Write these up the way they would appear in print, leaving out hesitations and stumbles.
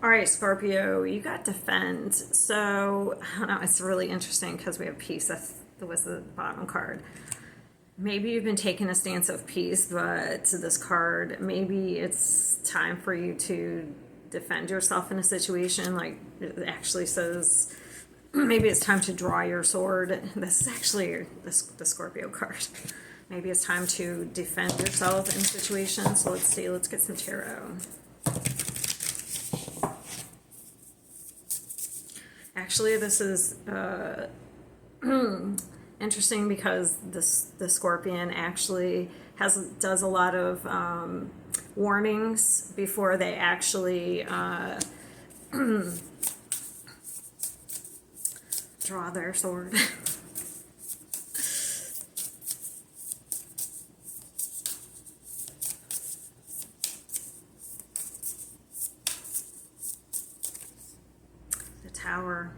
All right, Scorpio, you got defend. So, I don't know, it's really interesting because we have peace. That was the bottom card. Maybe you've been taking a stance of peace, but to this card, maybe it's time for you to defend yourself in a situation. Like it actually says, maybe it's time to draw your sword. This is actually the Scorpio card. Maybe it's time to defend yourself in situations. So let's see, let's get some tarot. Actually, this is interesting because the Scorpion actually does a lot of warnings before they actually draw their sword. The Tower.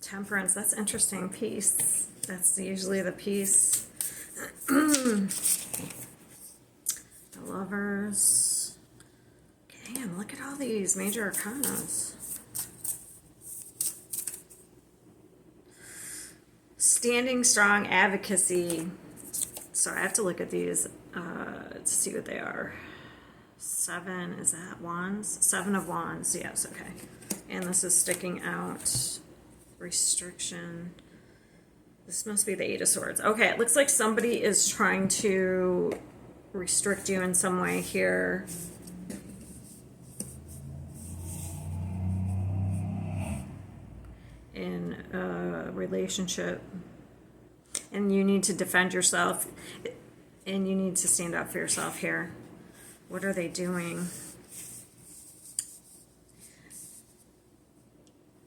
Temperance, that's interesting. Peace. That's usually the peace. The Lovers. Damn, look at all these major arcanas. Standing strong, advocacy. So I have to look at these to see what they are. 7, is that wands? 7 of wands, yes, okay. And this is sticking out. Restriction. This must be the 8 of swords. Okay, it looks like somebody is trying to restrict you in some way here. In a relationship. And you need to defend yourself. And you need to stand up for yourself here. What are they doing?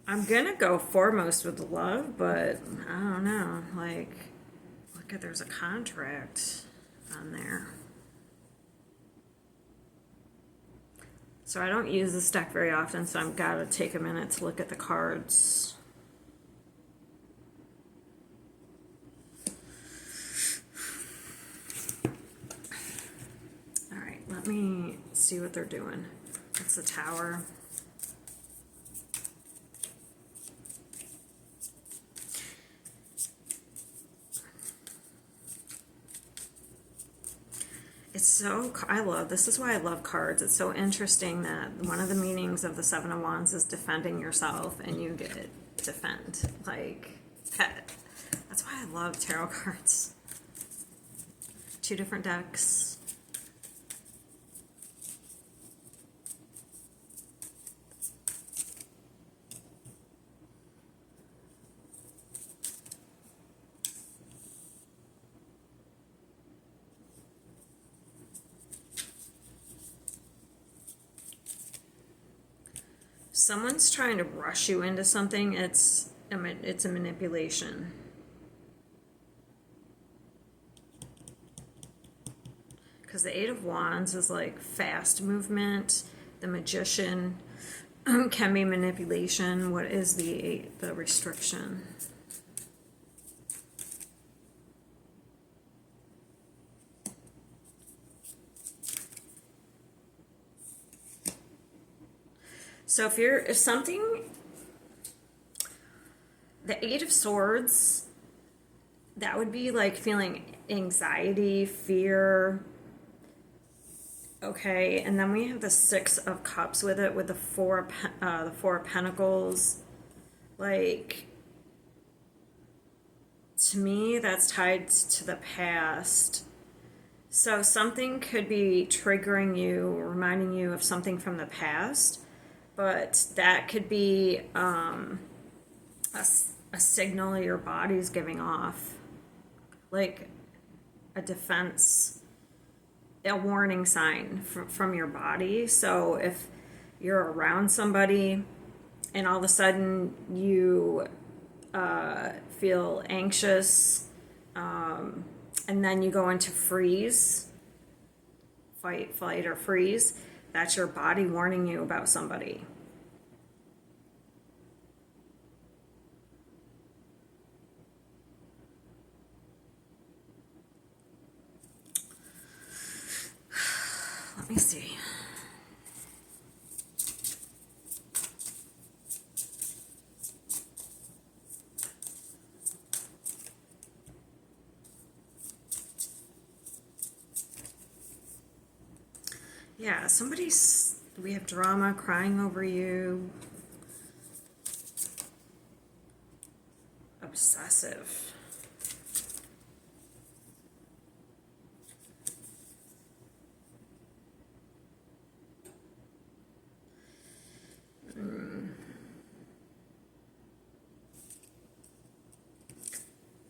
I'm gonna go foremost with love, but I don't know. Like, look at, there's a contract on there. So I don't use this deck very often, so I've got to take a minute to look at the cards. All right, let me see what they're doing. It's the Tower. It's so, this is why I love cards. It's so interesting that one of the meanings of the 7 of Wands is defending yourself, and you get defend. Like, that's why I love tarot cards. 2 different decks. Someone's trying to rush you into something. It's a manipulation. Because the 8 of Wands is like fast movement. The Magician can be manipulation. What is the restriction? So if something, the 8 of Swords, that would be like feeling anxiety, fear. Okay, and then we have the 6 of Cups with it, with the Four of Pentacles. Like, to me, that's tied to the past. So something could be triggering you, reminding you of something from the past. But that could be a signal your body's giving off, like a defense, a warning sign from your body. So if you're around somebody and all of a sudden you feel anxious, and then you go into freeze, fight, flight, or freeze, that's your body warning you about somebody. Let me see. Yeah, we have drama, crying over you, obsessive.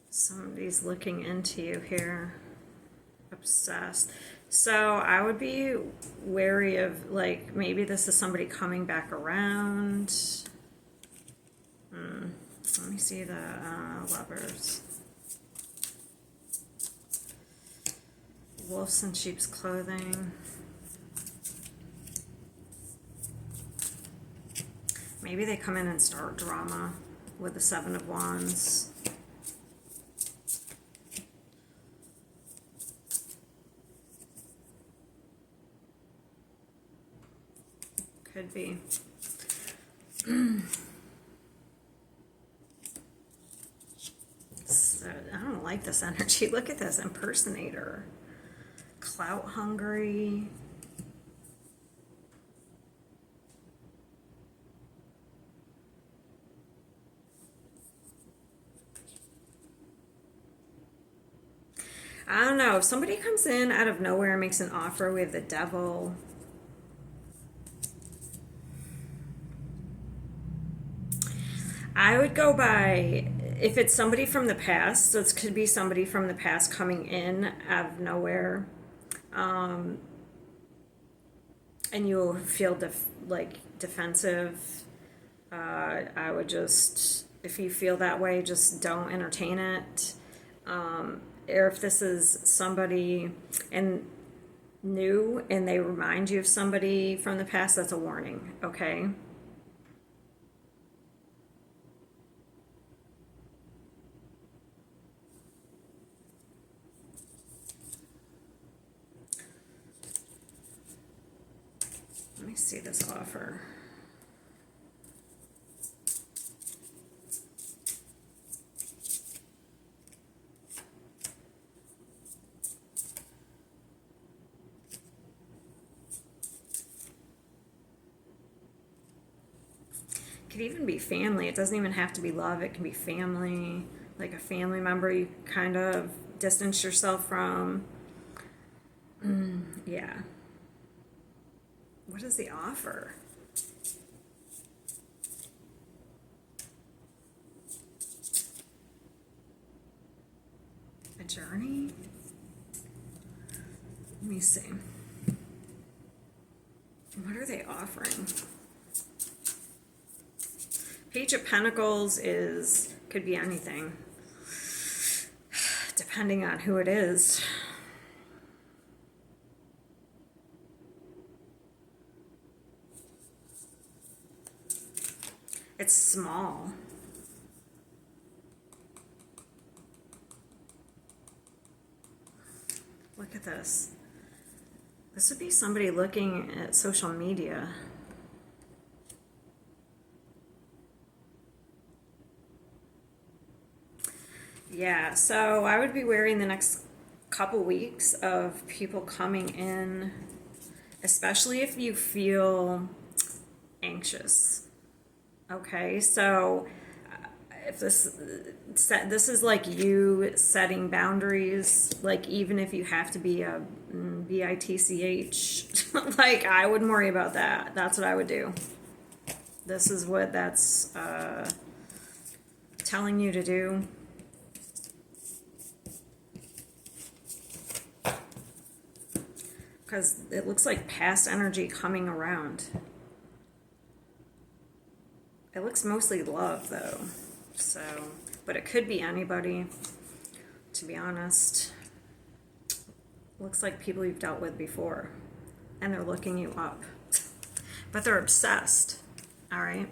Somebody's looking into you here. Obsessed. So I would be wary of, like, maybe this is somebody coming back around. Let me see the Lovers. Wolves in sheep's clothing. Maybe they come in and start drama with the Seven of Wands. Could be. So, I don't like this energy. Look at this impersonator. Clout hungry. I don't know. If somebody comes in out of nowhere and makes an offer, we have the Devil. I would go by, if it's somebody from the past, so it could be somebody from the past coming in out of nowhere, and you'll feel defensive. I would just, if you feel that way, just don't entertain it. Or if this is somebody new and they remind you of somebody from the past, that's a warning, okay? Let me see this offer. Could even be family. It doesn't even have to be love. It can be family, like a family member you kind of distance yourself from. Yeah. What is the offer? A journey? Let me see. What are they offering? Page of Pentacles could be anything, depending on who it is. It's small. Look at this. This would be somebody looking at social media. Yeah, so I would be wary in the next couple weeks of people coming in, especially if you feel anxious. Okay, so if this is like you setting boundaries, like even if you have to be a bitch, like I wouldn't worry about that. That's what I would do. This is what that's telling you to do. Because it looks like past energy coming around. It looks mostly love, though. So, but it could be anybody, to be honest. Looks like people you've dealt with before. And they're looking you up. But they're obsessed. All right?